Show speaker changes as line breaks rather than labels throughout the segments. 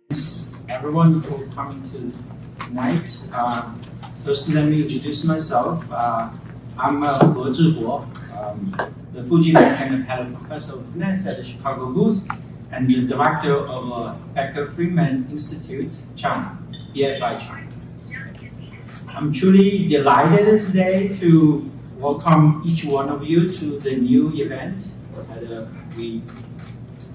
Thanks everyone for coming to tonight. First, let me introduce myself. I'm He Zhiguo, the Fuji Independent Fellow Professor of Finance at the Chicago booth and the director of Becker Friedman Institute, China, BFI China. I'm truly delighted today to welcome each one of you to the new event that we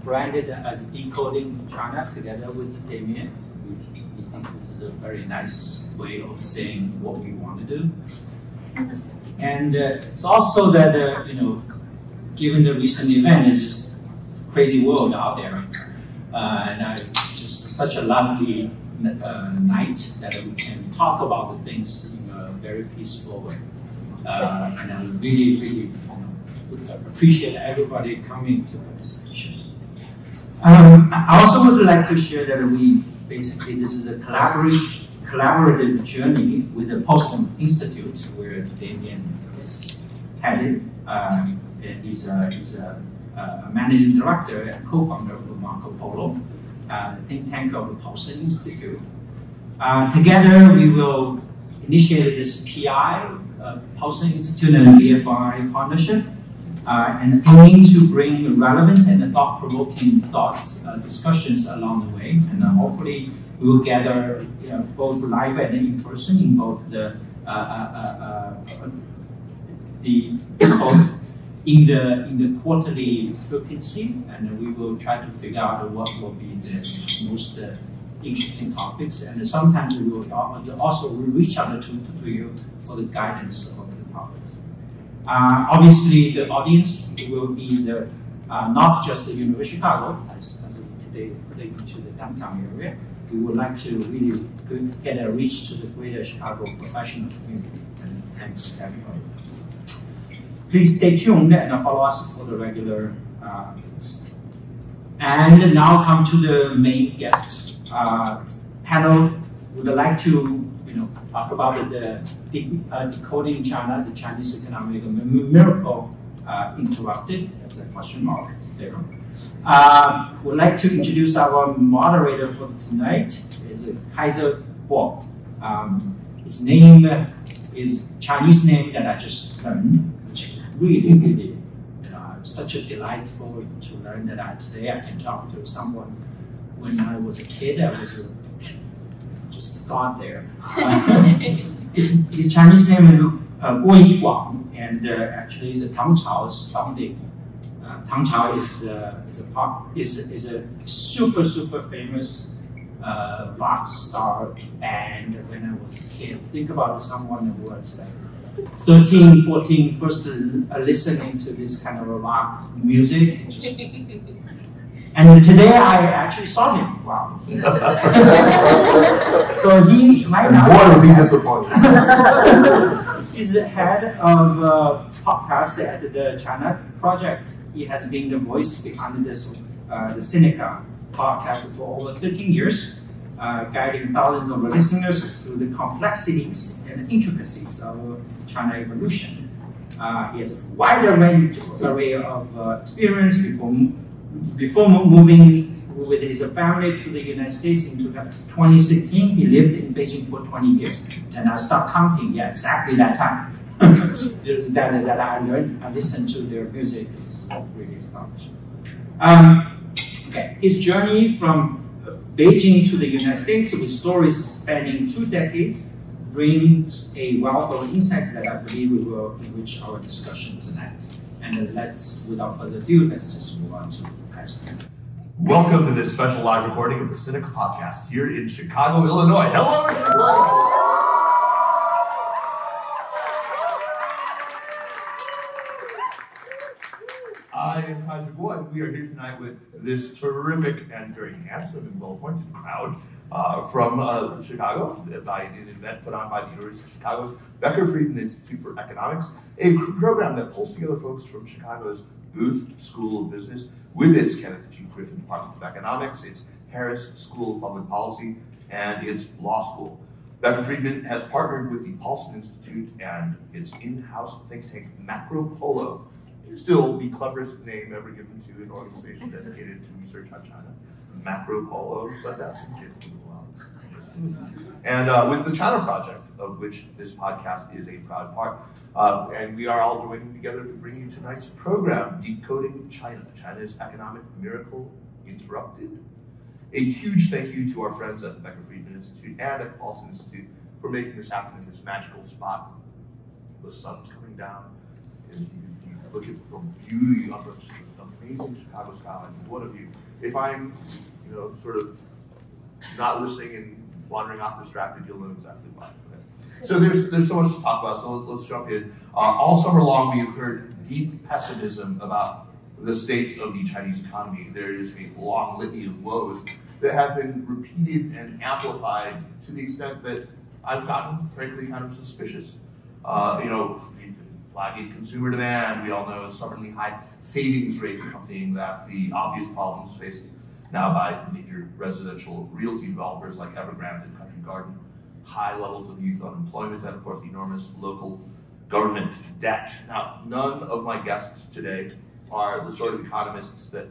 branded as Decoding China together with Damien. We think this is a very nice way of saying what we want to do. And it's also that, given the recent event, it's just a crazy world out there. And just such a lovely night that we can talk about the things in a very peaceful way. And I really appreciate everybody coming to participation. I also would like to share that this is a collaborative journey with the Paulson Institute, where Damien is headed. And he's a managing director and co-founder of Marco Polo, the think tank of the Paulson Institute. Together, we will initiate this PI, Paulson Institute and BFI partnership, and aiming to bring relevant and thought-provoking discussions along the way. And hopefully, we will gather both live and in person in both in the quarterly frequency, and we will try to figure out what will be the most interesting topics. And sometimes we will also reach out to you for the guidance of the topics. Obviously, the audience will be not just the University of Chicago, as today related to the downtown area. We would like to really get a reach to the greater Chicago professional community. And thanks, everybody. Please stay tuned and follow us for the regular updates. And now come to the main guest panel. We would like to talk about the decoding China, the Chinese economic miracle interrupted. That's a question mark there. We'd like to introduce our moderator for tonight. Is Kaiser Kuo. His name is Chinese name that I just learned, which is really such a delightful to learn that today I can talk to someone. When I was a kid, I was just God there. His Chinese name is Guo Yiguang, and actually is a Tang Chao's founding. Tang Chao is a super famous rock star band when I was a kid. Think about someone who was 13, 14, first listening to this kind of rock music. And today I actually saw him. Wow. So he might not.
Boy, was he disappointed.
He's the head of podcast at the China Project. He has been the voice behind this, the Sinica podcast for over 13 years, guiding thousands of listeners through the complexities and intricacies of China evolution. He has a wide array of experience before moving with his family to the United States in 2016. He lived in Beijing for 20 years, and I stopped counting. Yeah, exactly that time that I listened to their music. It's really astonishing. Okay, his journey from Beijing to the United States with stories spanning 2 decades brings a wealth of insights that I believe we will enrich our discussion tonight. And without further ado, let's just move on to Kaiser.
Welcome to this special live recording of the Sinica podcast here in Chicago, Illinois. Hello, Chicago! I am Kaiser Kuo, and we are here tonight with this terrific and very handsome and well-appointed crowd from Chicago, by an event put on by the University of Chicago's Becker Friedman Institute for Economics, a program that pulls together folks from Chicago's Booth School of Business with its Kenneth G. Griffin Department of Economics, its Harris School of Public Policy, and its law school. Becker Friedman has partnered with the Paulson Institute and its in-house think tank Macro Polo, still the cleverest name ever given to an organization dedicated to research on China. Macro Polo, but that's some kid. And with the China Project, of which this podcast is a proud part, and we are all joining together to bring you tonight's program, Decoding China, China's Economic Miracle Interrupted. A huge thank you to our friends at the Becker Friedman Institute and at the Paulson Institute for making this happen in this magical spot. The sun's coming down, and you look at the beauty of the amazing Chicago skyline. What of you? If I'm, sort of not listening and wandering off distracted, you'll know exactly why. Okay. So there's so much to talk about, so let's jump in. All summer long, we have heard deep pessimism about the state of the Chinese economy. There is a long litany of woes that have been repeated and amplified to the extent that I've gotten, frankly, kind of suspicious. Flagging consumer demand, we all know a stubbornly high savings rate accompanying that, the obvious problems faced now by major residential realty developers like Evergrande and Country Garden, high levels of youth unemployment, and of course enormous local government debt. Now, none of my guests today are the sort of economists that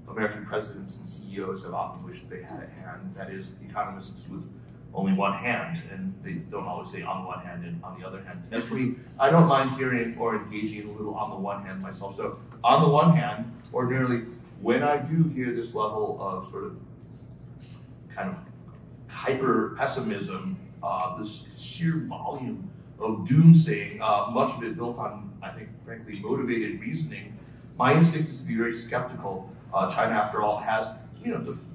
American presidents and CEOs have often wished they had at hand, that is, economists with only one hand, and they don't always say on one hand and on the other hand. As for me, I don't mind hearing or engaging a little on the one hand myself. So on the one hand, ordinarily, when I do hear this level of sort of kind of hyper pessimism, this sheer volume of doomsaying, much of it built on, I think, frankly, motivated reasoning, my instinct is to be very skeptical. China, after all, has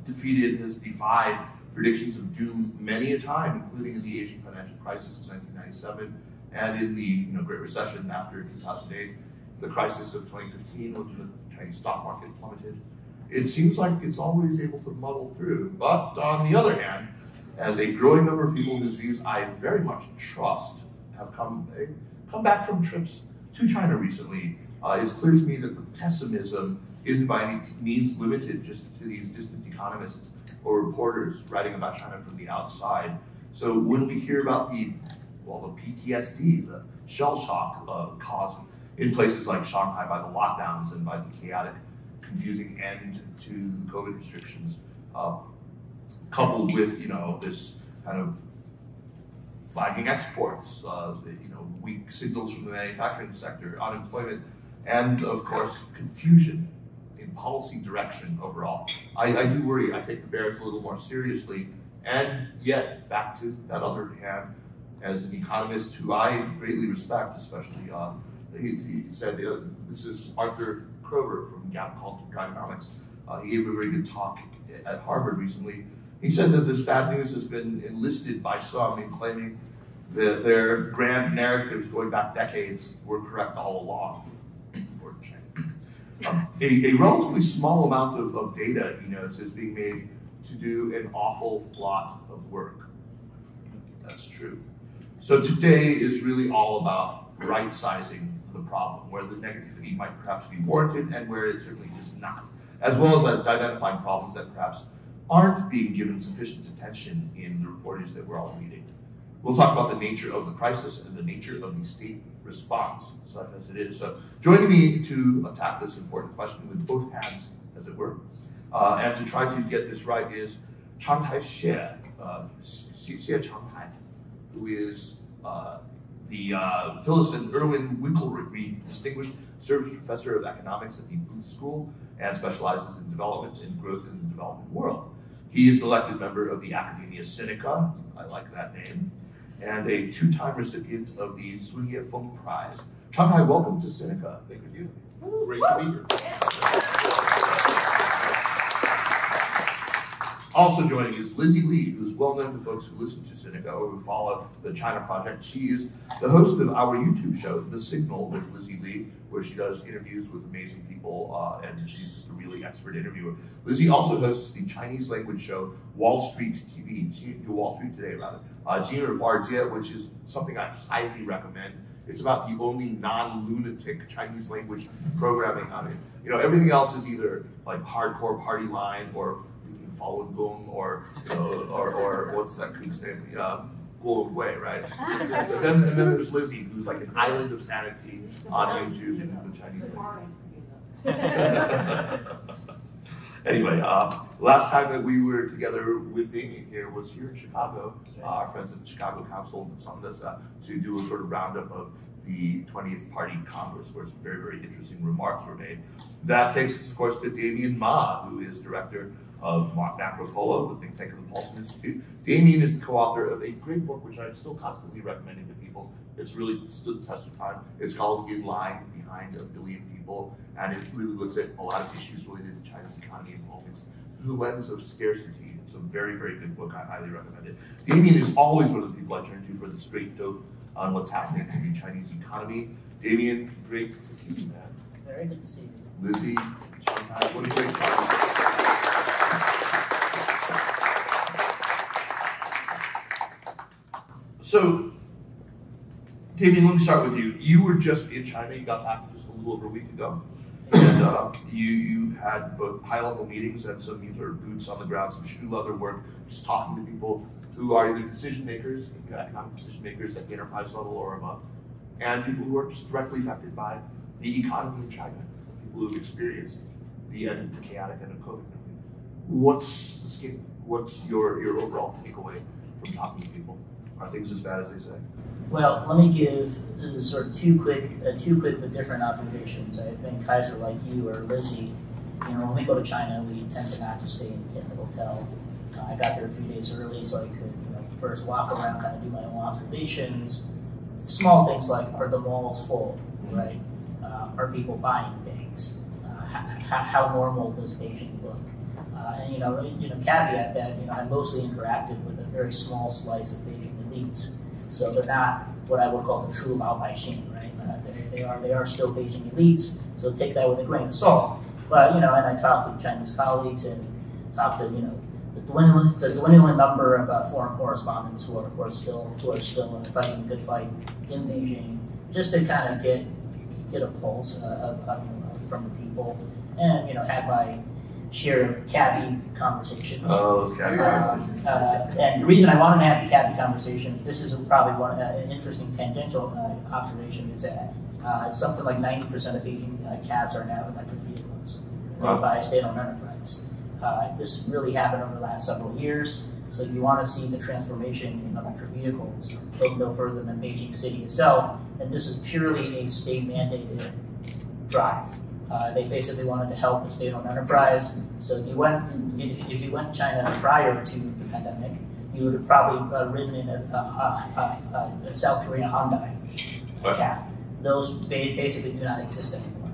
defeated, has defied predictions of doom many a time, including in the Asian financial crisis of 1997 and in the Great Recession after 2008, the crisis of 2015 when the Chinese stock market plummeted. It seems like it's always able to muddle through. But on the other hand, as a growing number of people whose views I very much trust have come back from trips to China recently, it's clear to me that the pessimism isn't by any means limited just to these distant economists or reporters writing about China from the outside. So when we hear about the PTSD, the shell shock caused in places like Shanghai by the lockdowns and by the chaotic, confusing end to the COVID restrictions, coupled with this kind of flagging exports, weak signals from the manufacturing sector, unemployment, and of course confusion in policy direction overall. I do worry. I take the bears a little more seriously, and yet back to that other hand, as an economist who I greatly respect, especially he said, this is Arthur Kroger from Gap Economics. He gave a very good talk at Harvard recently. He said that this bad news has been enlisted by some in claiming that their grand narratives going back decades were correct all along. A relatively small amount of data, he notes, is being made to do an awful lot of work. That's true. So today is really all about right-sizing the problem, where the negativity might perhaps be warranted and where it certainly is not, as well as identifying problems that perhaps aren't being given sufficient attention in the reportage that we're all reading. We'll talk about the nature of the crisis and the nature of the state response, such as it is. So joining me to attack this important question with both hands, as it were, and to try to get this right is Chang-Tai Hsieh, Xie Chang-Tai, who is the Phyllis and Irwin Winklereid Distinguished Service Professor of Economics at the Booth School and specializes in development and growth in the developing world. He is an elected member of the Academia Sinica, I like that name, and a two-time recipient of the Sun Yat-sen Prize. Chang-Tai, welcome to Sinica. Thank you. Great to be here. Also joining is Lizzi C, who's well known to folks who listen to Sinica or who follow the China Project. She is the host of our YouTube show, The Signal with Lizzi C, where she does interviews with amazing people, and she's just a really expert interviewer. Lizzi also hosts the Chinese language show Wall Street TV, Wall Street Today rather, Jina Warjie, which is something I highly recommend. It's about the only non-lunatic Chinese language programming on it. You know, everything else is either like hardcore party line or Falun Gong or what's that coon's name? Kuo way, right? and then there's Lizzi, who's like an island of sanity on YouTube in the Chinese language. Anyway, last time that we were together with Damien here was here in Chicago. Our friends at the Chicago Council summoned us to do a sort of roundup of the 20th Party Congress, where some very, very interesting remarks were made. That takes us, of course, to Damien Ma, who is director of Macro Polo, the think tank of the Paulson Institute. Damien is the co-author of a great book, which I'm still constantly recommending to people. It's really stood the test of time. It's called In Line, Behind a Billion People, and it really looks at a lot of issues related to China's economy and politics through the lens of scarcity. It's a very, very good book. I highly recommend it. Damien is always one of the people I turn to for the straight dope on what's happening in the Chinese economy. Damien, great to see you, man.
Very good to see you.
Lizzi, Chang-Tai, what a great time. So, Damien, let me start with you. You were just in China. You got back just a little over a week ago. And you had both high-level meetings and some sort of boots on the ground, some shoe leather work, just talking to people who are either decision makers, economic decision makers at the enterprise level or above, and people who are just directly affected by the economy in China, people who have experienced the chaotic end of COVID. What's the scheme? What's your overall takeaway from talking to people? Are things as bad as they say?
Well, let me give sort of two quick but different observations. I think Kaiser, like you or Lizzi, when we go to China, we tend to not to stay in the hotel. I got there a few days early so I could, first walk around, kind of do my own observations. Small things like, are the malls full, right? Are people buying things? How normal does Beijing look? And caveat that I mostly interacted with a very small slice of Beijing elites, so they're not what I would call the true Laobaixing, right? They are still Beijing elites, so take that with a grain of salt. But and I talked to Chinese colleagues and talked to the dwindling number of foreign correspondents who are still fighting a good fight in Beijing, just to kind of get a pulse from the people, and had my share of cabbie conversations.
Oh, those cabbie conversations.
And the reason I wanted to have the cabbie conversations, this is probably an interesting tangential observation, is that something like 90% of Beijing cabs are now electric vehicles run by a state-owned enterprise. This really happened over the last several years. So if you want to see the transformation in electric vehicles, look no further than Beijing City itself. And this is purely a state-mandated drive. They basically wanted to help the state-owned enterprise. So if you went to China prior to the pandemic, you would have probably ridden in a South Korean Hyundai cab. Those basically do not exist anymore.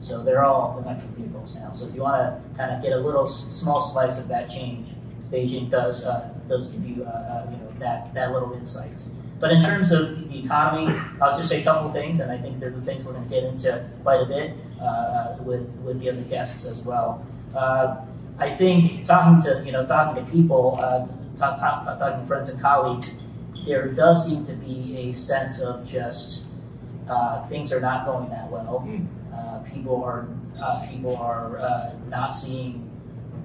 So they're all electric vehicles now. So if you want to kind of get a little small slice of that change, Beijing does give you that little insight. But in terms of the economy, I'll just say a couple of things, and I think they're the things we're going to get into quite a bit with the other guests as well. I think talking to people, talking to friends and colleagues, there does seem to be a sense of just things are not going that well. People are not seeing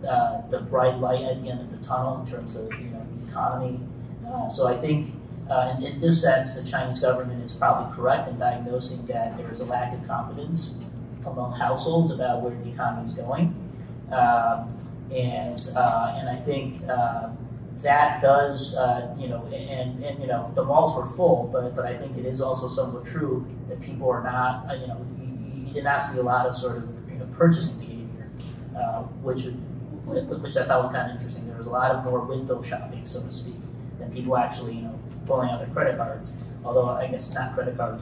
the bright light at the end of the tunnel in terms of the economy. So I think in this sense, the Chinese government is probably correct in diagnosing that there is a lack of confidence among households about where the economy is going, and I think that does the malls were full, but I think it is also somewhat true that people are not you did not see a lot of sort of purchasing behavior, which I thought was kind of interesting. There was a lot of more window shopping, so to speak, than people actually pulling out their credit cards. Although I guess not credit card,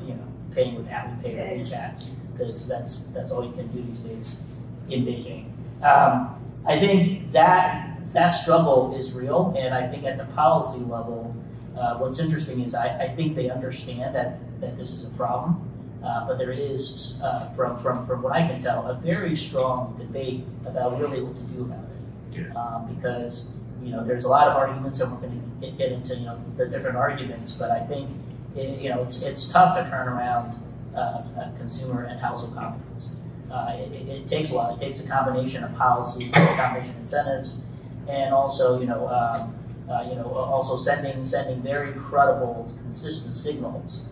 paying with Apple Pay or WeChat, because that's all you can do these days in Beijing. I think that struggle is real, and I think at the policy level, what's interesting is I think they understand that this is a problem, but there is, from what I can tell, a very strong debate about really what to do about it, because there's a lot of arguments, and we're going to get into the different arguments, but I think it's tough to turn around consumer and household confidence. It takes a lot. It takes a combination of policy, a combination of incentives, and also also sending very credible, consistent signals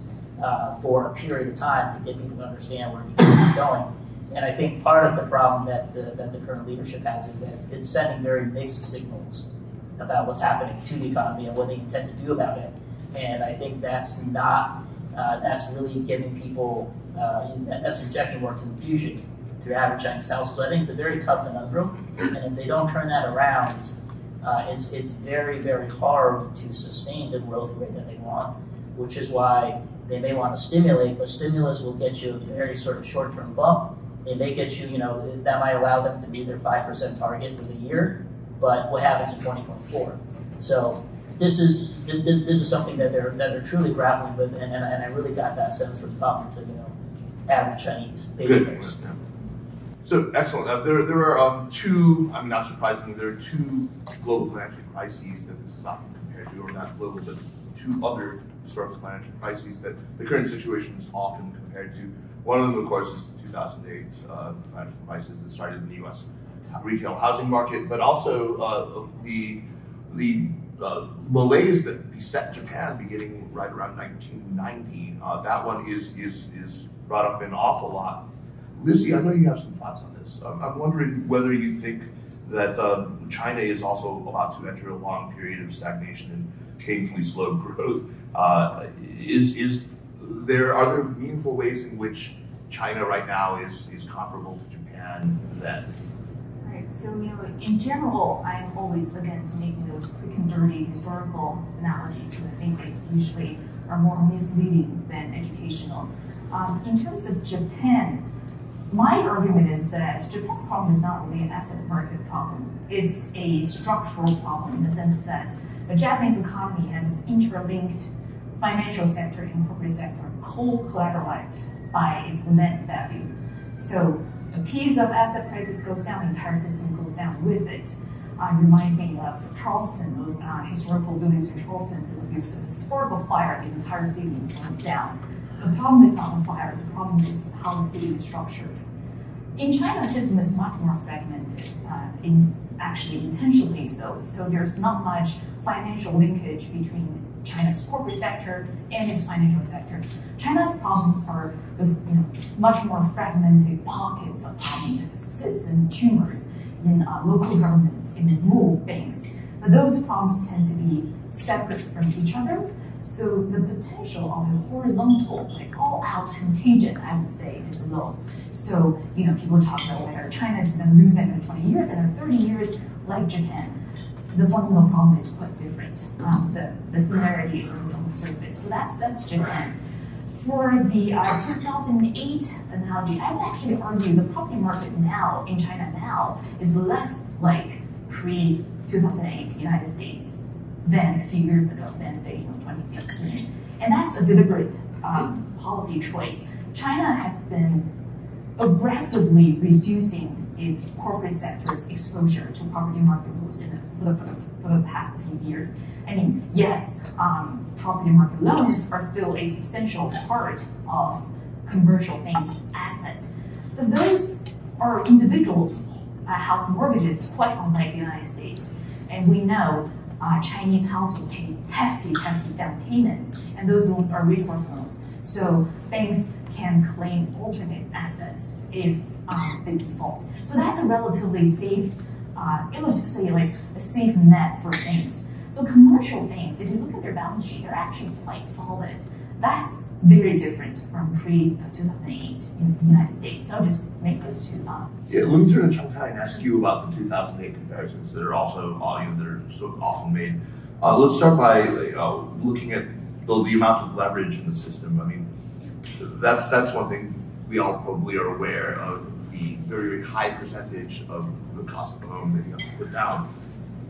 for a period of time to get people to understand where the economy is going. And I think part of the problem that the current leadership has is that it's sending very mixed signals about what's happening to the economy and what they intend to do about it. And I think that's not, that's really giving people, that's injecting more confusion to average Chinese households. So I think it's a very tough conundrum. And if they don't turn that around, it's very, very hard to sustain the growth rate that they want, which is why they may want to stimulate, but stimulus will get you a very sort of short-term bump. They may get you, that might allow them to meet their 5% target for the year, but what happens in 2024? So this is something that they're truly grappling with, and I really got that sense from talking to average Chinese baby boomers.
Yeah. So excellent. There are two. I mean, not surprisingly, there are two global financial crises that this is often compared to, or not global, but two other historical financial crises that the current situation is often compared to. One of them, of course, is the 2008 financial crisis that started in the U.S. retail housing market, but also the malaise that beset Japan beginning right around 1990. That one is brought up an awful lot. Lizzi, I know you have some thoughts on this. I'm wondering whether you think that China is also about to enter a long period of stagnation and painfully slow growth. Are there meaningful ways in which China right now is comparable to Japan then?
Right. So, in general, I'm always against making those quick and dirty historical analogies because I think they usually are more misleading than educational. In terms of Japan, my argument is that Japan's problem is not really an asset market problem. It's a structural problem in the sense that the Japanese economy has this interlinked financial sector and corporate sector co-collateralized by its net value. So a piece of asset prices goes down, the entire system goes down with it. It reminds me of Charleston, those historical buildings in Charleston. So if you have a spark of fire, the entire city went down. The problem is not the fire, the problem is how the city is structured. In China, the system is much more fragmented, actually intentionally so. So there's not much financial linkage between China's corporate sector and its financial sector. China's problems are those much more fragmented pockets of cysts and tumors in local governments, in rural banks. But those problems tend to be separate from each other. So the potential of a horizontal, all-out contagion, I would say, is low. So, people talk about whether China is going to lose in 20 years and in 30 years, like Japan. The fundamental problem is quite different. The similarity is on the surface. So that's Japan. For the 2008 analogy, I would actually argue the property market now in China now is less like pre-2008 United States than a few years ago, than say 2015. And that's a deliberate policy choice. China has been aggressively reducing its corporate sector's exposure to property market rules for the past few years. I mean, yes, property market loans are still a substantial part of commercial banks' assets, but those are individual house mortgages, quite unlike the United States. And we know Chinese households pay hefty down payments, and those loans are recourse loans. So banks can claim alternate assets if they default. So that's a relatively safe, I would say like a safe net for banks. So commercial banks, if you look at their balance sheet, they're actually quite solid. That's very different from pre-2008 in the United States. So I'll just make those two.
Yeah, let me turn to Chang-Tai and ask you about the 2008 comparisons that are also that are so often made. Let's start by looking at the amount of leverage in the system. I mean, that's one thing we all probably are aware of, the very high percentage of the cost of the home that you have to put down,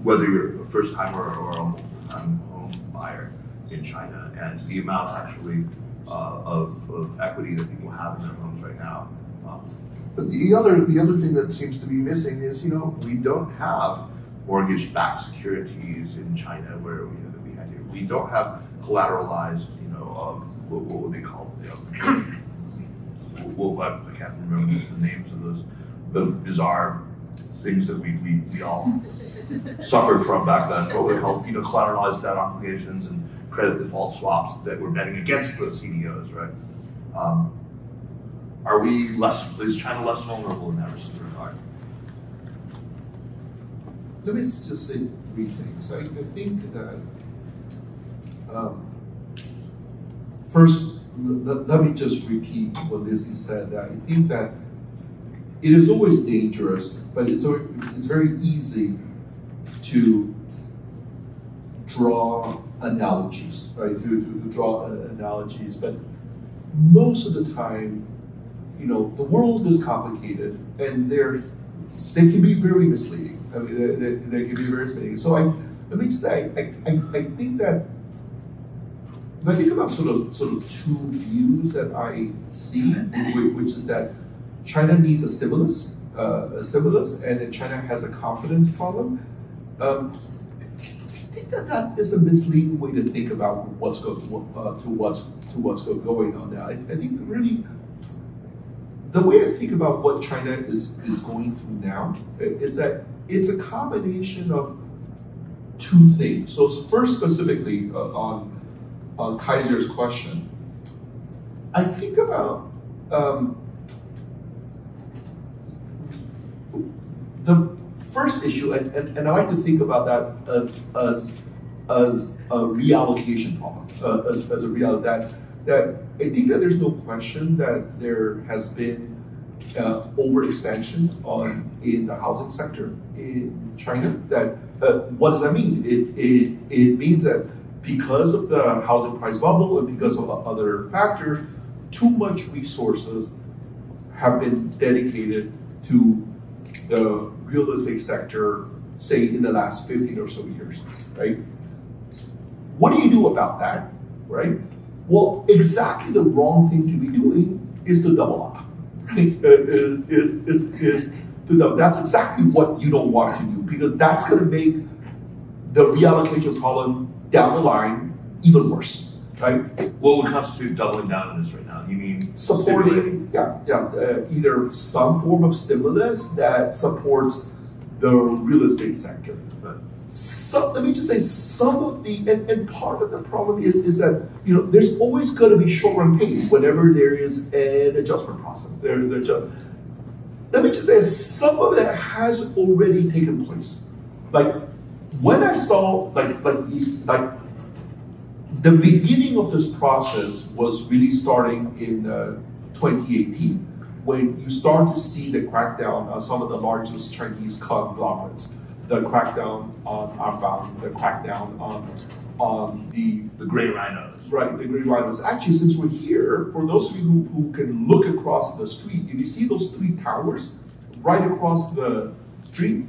whether you're a first-time or a multiple-time home buyer in China, and the amount actually of equity that people have in their homes right now. But the other thing that seems to be missing is, we don't have mortgage-backed securities in China where that we had here. We don't have collateralized, what would they call it? I can't remember the names of those, the bizarre things that we all suffered from back then, where we helped collateralize debt obligations and credit default swaps that were betting against the CDOs, right? Is China less vulnerable in that regard?
Let me just say three things. I think that first, let me just repeat what Lizzi said. I think that it is always dangerous, but it's very easy to draw analogies, right? To draw analogies, but most of the time, the world is complicated, and they can be very misleading. I mean, they can be very misleading. So let me just say, I think that if I think about sort of two views that I see, which is that China needs a stimulus, and that China has a confidence problem. I think that is a misleading way to think about what's going on now. I think really the way I think about what China is going through now is that it's a combination of two things. So first, specifically on Kaiser's question, I think about the first issue, and I like to think about that as a reallocation problem, as a reality that I think that there's no question that there has been overexpansion in the housing sector in China. That what does that mean? It means that because of the housing price bubble and because of other factors, too much resources have been dedicated to the real estate sector, say in the last 15 or so years, right? What do you do about that, right? Well, exactly the wrong thing to be doing is to double up, right? That's exactly what you don't want to do, because that's going to make the reallocation problem down the line even worse, right?
What would constitute doubling down on this right now? You mean
supporting, either some form of stimulus that supports the real estate sector. Let me just say some of the, and part of the problem is that, there's always going to be short-run pain whenever there is an adjustment process. Let me just say some of that has already taken place. Like when I saw, like the beginning of this process was really starting in 2018, when you start to see the crackdown on some of the largest Chinese conglomerates. The crackdown on Outbound, the crackdown on the
gray rhinos.
Right, the gray rhinos. Actually, since we're here, for those of you who can look across the street, if you see those three towers right across the street,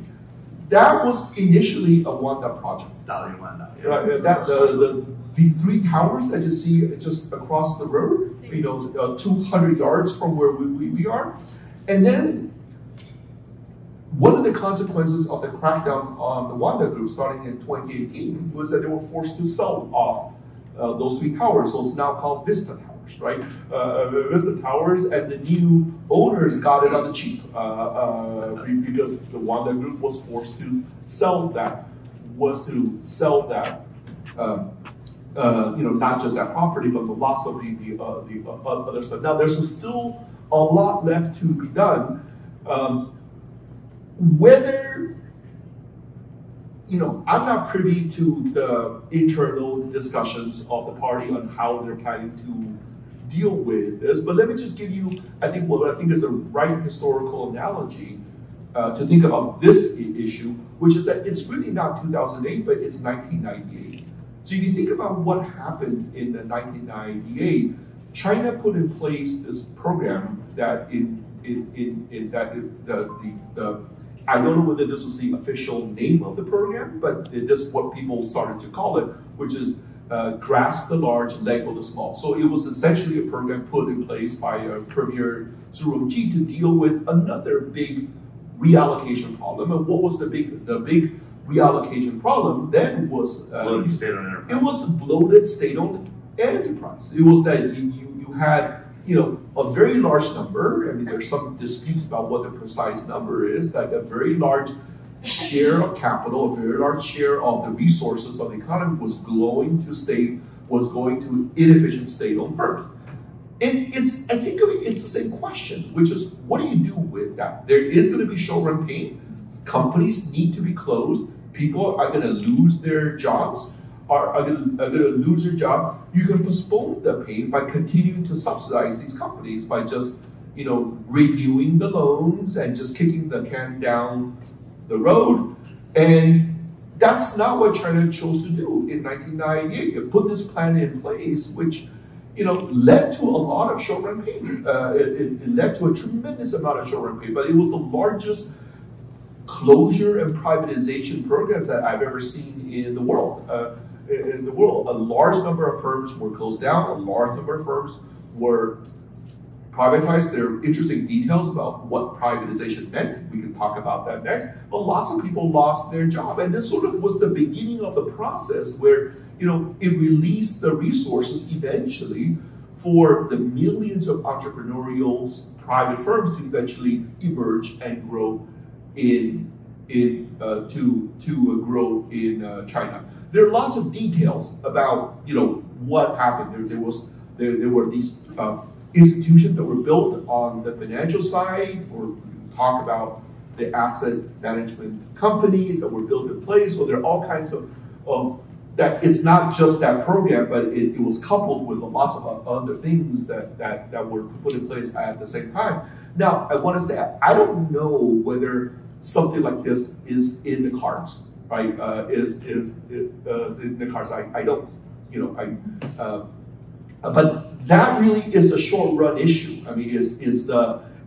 that was initially a Wanda project.
Dalian Wanda. Yeah.
Right, the three towers that you see just across the road, 200 yards from where we are, and then. One of the consequences of the crackdown on the Wanda Group starting in 2018 was that they were forced to sell off those three towers. So it's now called Vista Towers, right? Vista Towers, and the new owners got it on the cheap because the Wanda Group was forced to sell that, not just that property, but lots of the other stuff. Now there's still a lot left to be done. Whether, I'm not privy to the internal discussions of the party on how they're planning to deal with this, but let me just give you, what I think is a right historical analogy to think about this issue, which is that it's really not 2008, but it's 1998. So if you think about what happened in 1998, China put in place this program that I don't know whether this was the official name of the program, but this is what people started to call it, which is grasp the large, let go the small. So it was essentially a program put in place by Premier Zhu Rongji to deal with another big reallocation problem. And what was the big reallocation problem then was
bloated state-owned enterprise.
It was bloated state-owned enterprise. It was that you had a a very large number, I mean, there's some disputes about what the precise number is, that a very large share of capital, a very large share of the resources of the economy was going to inefficient state-owned firms. And I think it's the same question, which is, what do you do with that? There is going to be short-run pain. Companies need to be closed. People are going to lose their jobs, are going to lose their job. You can postpone the pain by continuing to subsidize these companies, by just, renewing the loans and just kicking the can down the road. And that's not what China chose to do in 1998. It put this plan in place, which led to a lot of short-run pain. It led to a tremendous amount of short-run pain, but it was the largest closure and privatization programs that I've ever seen in the world. A large number of firms were closed down. A large number of firms were privatized. There are interesting details about what privatization meant. We can talk about that next. But lots of people lost their job, and this sort of was the beginning of the process where it released the resources eventually for the millions of entrepreneurial private firms to eventually emerge and grow grow in China. There are lots of details about what happened. There were these institutions that were built on the financial side. We can talk about the asset management companies that were built in place. So there are all kinds of that. It's not just that program, but it was coupled with lots of other things that were put in place at the same time. Now, I want to say, I don't know whether something like this is in the cards, right? Is in the cards? I don't, but that really is a short-run issue. I mean,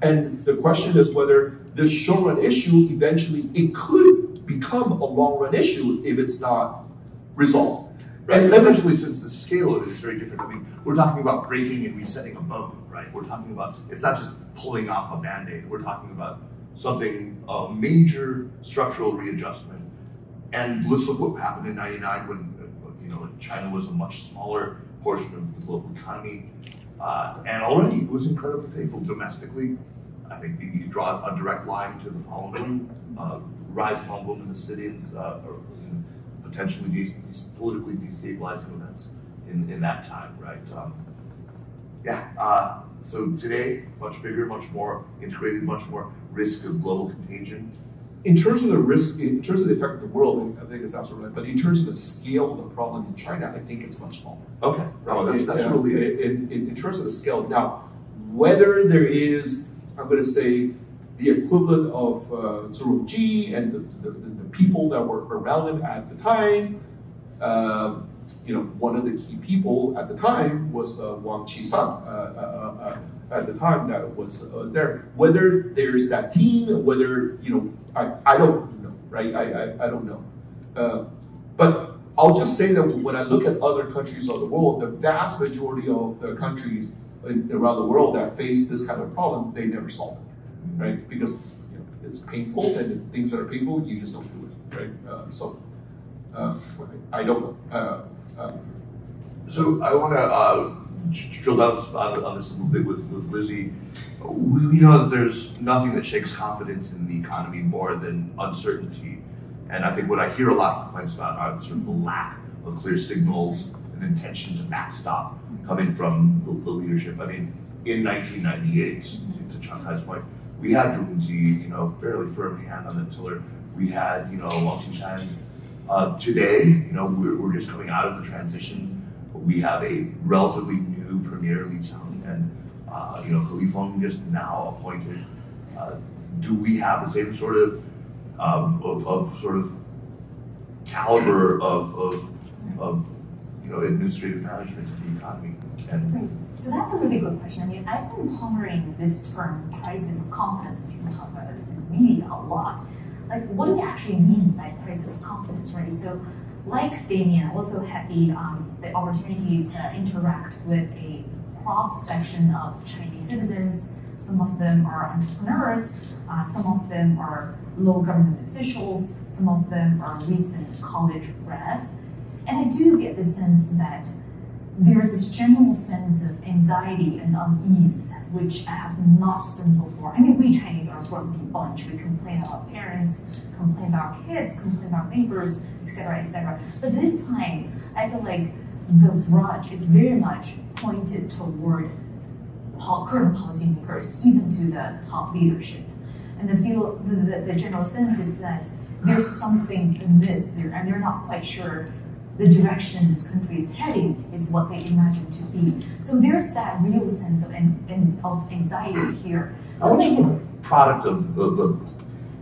and the question is whether the short-run issue eventually it could become a long-run issue if it's not resolved.
Right, and especially since the scale of it is very different. I mean, we're talking about breaking and resetting a bone, right? We're talking about, it's not just pulling off a Band-Aid. We're talking about something, a major structural readjustment. And let's look what happened in '99 when, China was a much smaller portion of the global economy. And already it was incredibly painful domestically. I think you draw a direct line to the Falun Gong, rise of Falun Gong in the sit-ins, potentially these politically destabilizing events in that time, right? So today, much bigger, much more integrated, much more risk of global contagion.
In terms of the risk, in terms of the effect of the world, I think it's absolutely right. But in terms of the scale of the problem in China, I think it's much smaller.
Okay, that's really
in terms of the scale. Now, whether there is, I'm going to say, the equivalent of Zhu Rongji and the people that were around him at the time. One of the key people at the time was Wang Qishan. At the time that was there. Whether there's that team, whether I don't know, right? I don't know. But I'll just say that when I look at other countries of the world, the vast majority of the countries around the world that face this kind of problem, they never solve it, right? Because it's painful, and if things that are painful, you just don't do it, right? I don't know.
So I want to drill down on this a little bit with Lizzi. We know that there's nothing that shakes confidence in the economy more than uncertainty. And I think what I hear a lot of complaints about are sort of the lack of clear signals and intention to backstop coming from the leadership. I mean, in 1998, to Chang-Tai's point, we had Zhu Rongji, fairly firm hand on the tiller. We had, Wang Qishan. Today, we're just coming out of the transition. We have a relatively new premier, Li Qiang, and He Feng just now appointed. Do we have the same sort of caliber of administrative management of the economy?
Great. So that's a really good question. I mean, I've been pondering this term, crisis of confidence. People talk about it in the media a lot. Like, what do we actually mean by crisis of confidence, right? So, like Damien, I also had the opportunity to interact with a cross-section of Chinese citizens. Some of them are entrepreneurs, some of them are low government officials, some of them are recent college grads. And I do get the sense that there's this general sense of anxiety and unease, which I have not seen before. I mean, we Chinese are a grumpy bunch. We complain about parents, complain about kids, complain about neighbors, etc., etc. But this time, I feel like the brush is very much pointed toward current policymakers, even to the top leadership. And the general sense is that there's something amiss there, and they're not quite sure the direction this country is heading is what they imagine to be. So there's that real sense of anxiety here.
How much of a product of the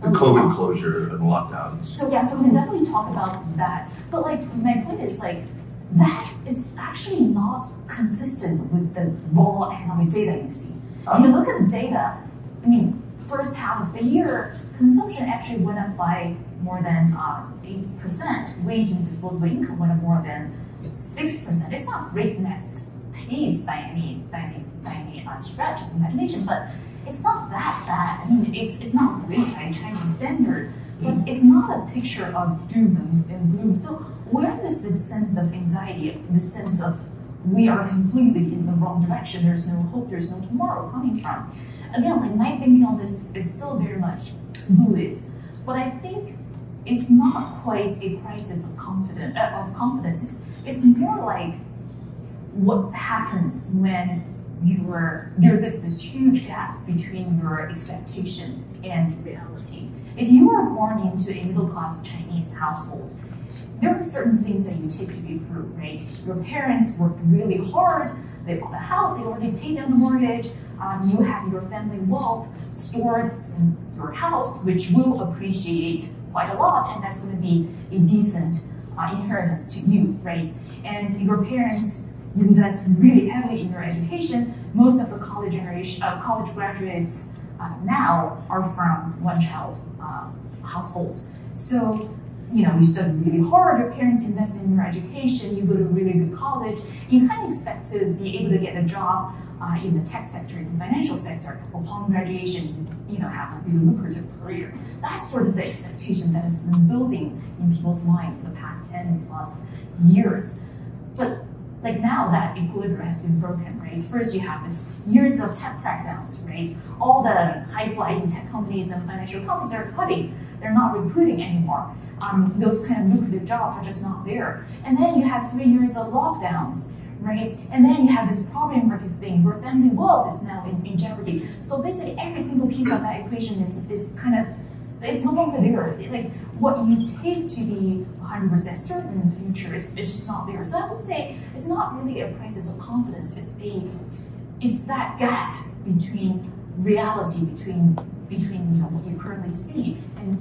COVID closure and lockdowns?
So we can definitely talk about that. But like my point is like that is actually not consistent with the raw economic data you see. If you look at the data, I mean, first half of the year, consumption actually went up by more than 8%. Wage and disposable income went up more than 6%. It's not breakneck pace by any stretch of imagination, but it's not that bad. I mean, it's not great by Chinese standard, but it's not a picture of doom and gloom. So where does this sense of anxiety, this sense of we are completely in the wrong direction, there's no hope, there's no tomorrow coming from? Again, like my thinking on this is still very much fluid, but I think it's not quite a crisis of confidence. It's more like what happens when there's this huge gap between your expectation and reality. If you are born into a middle-class Chinese household, there are certain things that you take to be true, right? Your parents worked really hard, they bought a house, they already paid down the mortgage, you have your family wealth stored in your house, which will appreciate quite a lot, and that's going to be a decent inheritance to you, right? And your parents invest really heavily in your education. Most of the college graduates now are from one-child households. So, you know, you study really hard, your parents invest in your education, you go to a really good college, you kind of expect to be able to get a job in the tech sector, in the financial sector. Upon graduation, you know, have a really lucrative career. That's sort of the expectation that has been building in people's mind for the past 10 plus years. But like now that equilibrium has been broken, right? First you have this years of tech crackdowns, right? All the high-flying tech companies and financial companies are cutting. They're not recruiting anymore. Those kind of lucrative jobs are just not there. And then you have 3 years of lockdowns, right? And then you have this property market thing where family wealth is now in jeopardy. So basically every single piece of that equation is kind of, it's no longer there. Like what you take to be 100% certain in the future is just not there. So I would say it's not really a crisis of confidence. It's that gap between reality, between you know what you currently see and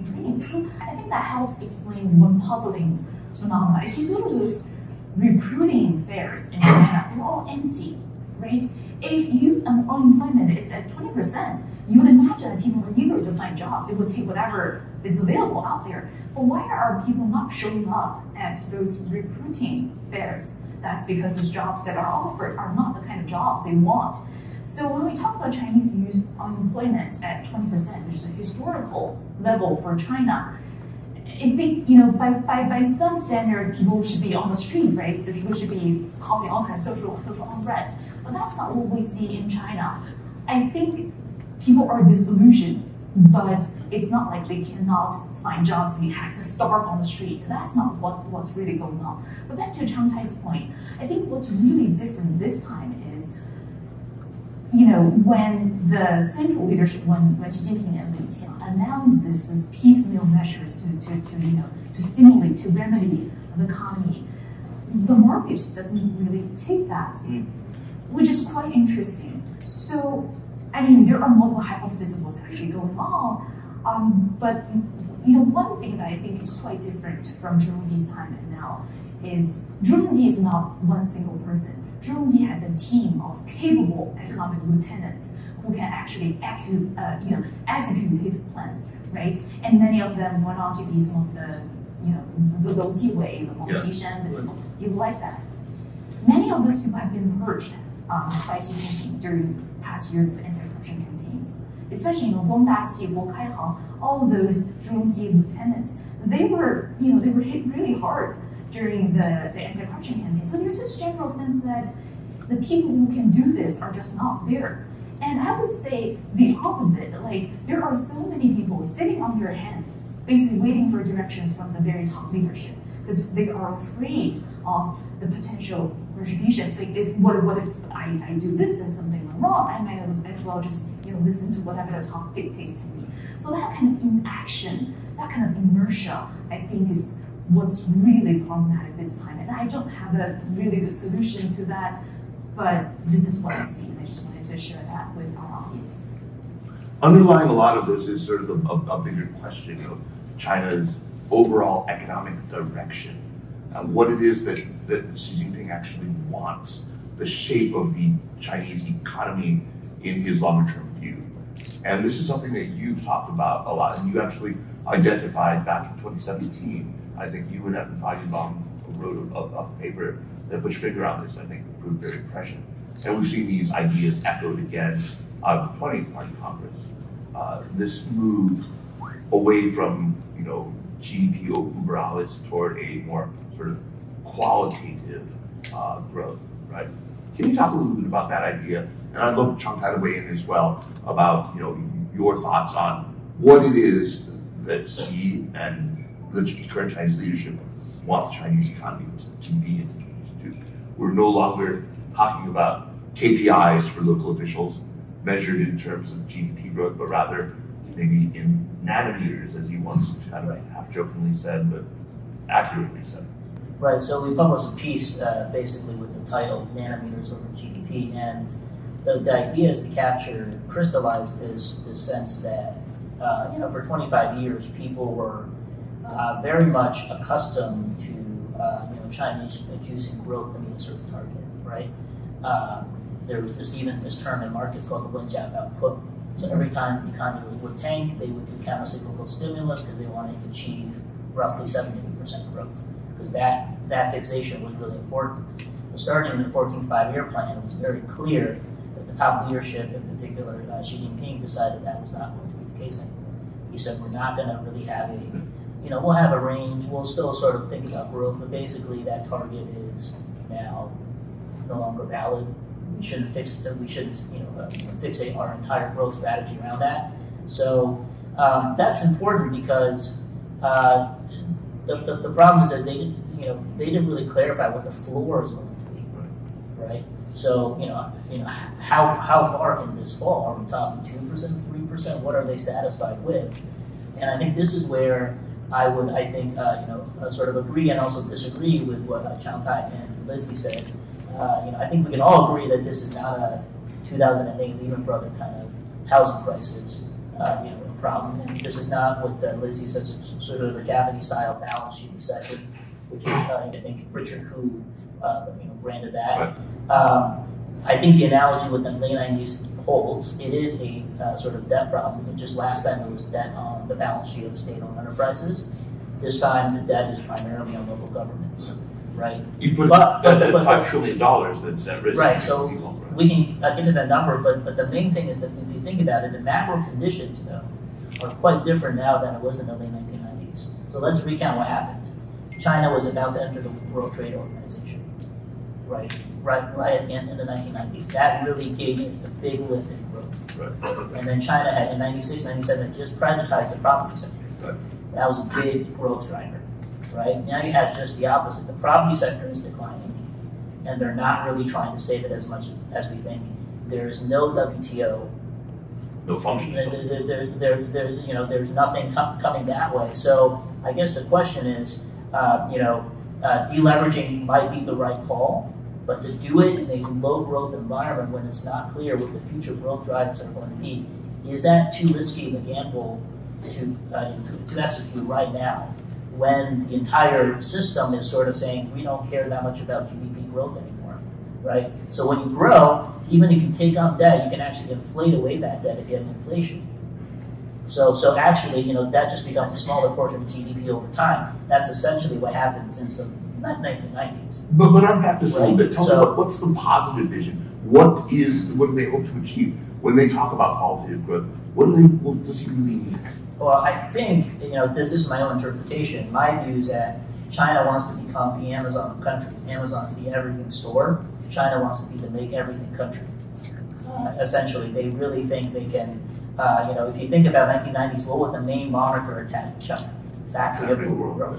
dreams. So I think that helps explain one puzzling phenomenon. If you go to those recruiting fairs in China, they're all empty, right? If youth unemployment is at 20%, you would imagine that people are eager to find jobs. They will take whatever is available out there. But why are people not showing up at those recruiting fairs? That's because those jobs that are offered are not the kind of jobs they want. So when we talk about Chinese youth unemployment at 20%, which is a historical level for China, I think, you know, by some standard, people should be on the street, right? So people should be causing all kinds of social unrest. But that's not what we see in China. I think people are disillusioned, but it's not like they cannot find jobs and we have to starve on the street. That's not what's really going on. But back to Chang-Tai's point, I think what's really different this time is, you know, when the central leadership, when Xi Jinping and Li Qiang announces these piecemeal measures to stimulate, to remedy the economy, the market just doesn't really take that, which is quite interesting. So, I mean, there are multiple hypotheses of what's actually going on, but you know, one thing that I think is quite different from Zhu Rongji's time and now is Zhu Rongji is not one single person. Zhu Rongji has a team of capable economic lieutenants who can actually execute his plans, right? And many of them went on to be some of the, you know, the Lou Jiwei, the Meng Qishan, you like that. Many of those people have been purged by Xi Jinping during past years of anti-corruption campaigns, especially, you know, Gong Daxi, Guo Kaihang, all of those Zhu Rongji lieutenants. They were hit really hard during the anti-corruption campaign. So there's this general sense that the people who can do this are just not there. And I would say the opposite. Like, there are so many people sitting on their hands, basically waiting for directions from the very top leadership, because they are afraid of the potential retributions. Like, what if I do this and something went wrong? I might as well just listen to whatever the top dictates to me. So that kind of inaction, that kind of inertia, I think is what's really problematic this time. And I don't have a really good solution to that, but this is what I see, and I just wanted to share that with our audience.
Underlying a lot of this is sort of a bigger question of China's overall economic direction, what it is that Xi Jinping actually wants, the shape of the Chinese economy in his longer-term view. And this is something that you've talked about a lot, and you actually identified back in 2017. I think you and Evan Feigenbaum wrote a paper that put your finger on this, I think proved very prescient. And we've seen these ideas echoed again out of the 20th Party Congress. This move away from GDP uber alles toward a more sort of qualitative growth, right? Can you talk a little bit about that idea? And I'd love Chang-Tai to weigh in as well about your thoughts on what it is that Xi and the current Chinese leadership want the Chinese economy to be and to do. We're no longer talking about KPIs for local officials measured in terms of GDP growth, but rather maybe in nanometers, as you once kind of half-jokingly said, but accurately said.
Right, so we published a piece basically with the title Nanometers Over GDP, and the idea is to crystallize this sense that, for 25 years, people were very much accustomed to, Chinese juicing growth to meet a certain target, right? There was this term in markets called the one-jab output. So every time the economy would tank, they would do counter-cyclical stimulus because they wanted to achieve roughly 7% growth, because that fixation was really important. But starting in the 14th Five-Year Plan, it was very clear that the top leadership, in particular Xi Jinping, decided that was not going to be the case anymore. He said, we're not going to really have we'll have a range, we'll still sort of think about growth, but basically that target is now no longer valid. We shouldn't fixate our entire growth strategy around that. So that's important because the problem is that they didn't really clarify what the floor is going to be, right? So how far can this fall? Are we talking 2%, 3%? What are they satisfied with? And I think this is where I think sort of agree and also disagree with what Chang-Tai and Lizzi said. I think we can all agree that this is not a 2008 Lehman Brothers kind of housing crisis, problem. And this is not what Lizzi says, sort of a Japanese-style balance sheet recession, which is, I think Richard Kuo, branded that. I think the analogy with the late 90s holds. It is a sort of debt problem. And just last time it was debt on the balance sheet of state-owned enterprises. This time the debt is primarily on local governments, right?
You put $5 trillion that's at risk.
Right, so we can get to that number, but the main thing is that if you think about it, the macro conditions, though, are quite different now than it was in the late 1990s. So let's recount what happened. China was about to enter the World Trade Organization, right at the end of the 1990s. That really gave it a big lift in growth. Right. And then China had, in 96, 97, just privatized the property sector. Right. That was a big growth driver, right? Now you have just the opposite. The property sector is declining, and they're not really trying to save it as much as we think. There's no WTO.
No function.
There's nothing coming that way. So I guess the question is, deleveraging might be the right call, but to do it in a low growth environment when it's not clear what the future growth drivers are going to be, is that too risky of a gamble to execute right now when the entire system is sort of saying we don't care that much about GDP growth anymore, right? So when you grow, even if you take on debt, you can actually inflate away that debt if you have inflation. So actually, that just becomes a smaller portion of GDP over time. That's essentially what happened since the 1990s.
But unpack this a little bit. Tell me what's the positive vision? What do they hope to achieve when they talk about qualitative growth? What does he really mean?
Well, I think this is my own interpretation. My view is that China wants to become the Amazon of countries. Amazon's the everything store. China wants to be the make everything country. Essentially, they really think they can, if you think about 1990s, what was the main moniker attached to China? Factory of the world.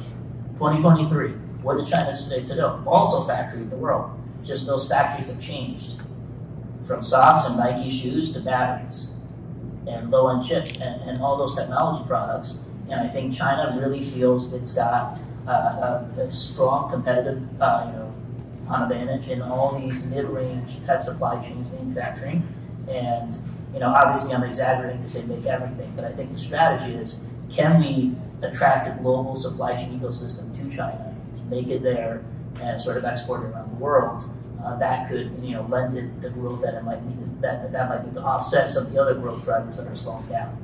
2023, what did China say today? Also factory of the world. Just those factories have changed. From socks and Nike shoes to batteries and low-end chips and all those technology products. And I think China really feels it's got a strong competitive advantage in all these mid-range type supply chains manufacturing. And obviously I'm exaggerating to say make everything, but I think the strategy is, can we attract a global supply chain ecosystem to China, make it there, and sort of export it around the world? That could lend it the growth that it might need, that might need to offset some of the other growth drivers that are slowing down.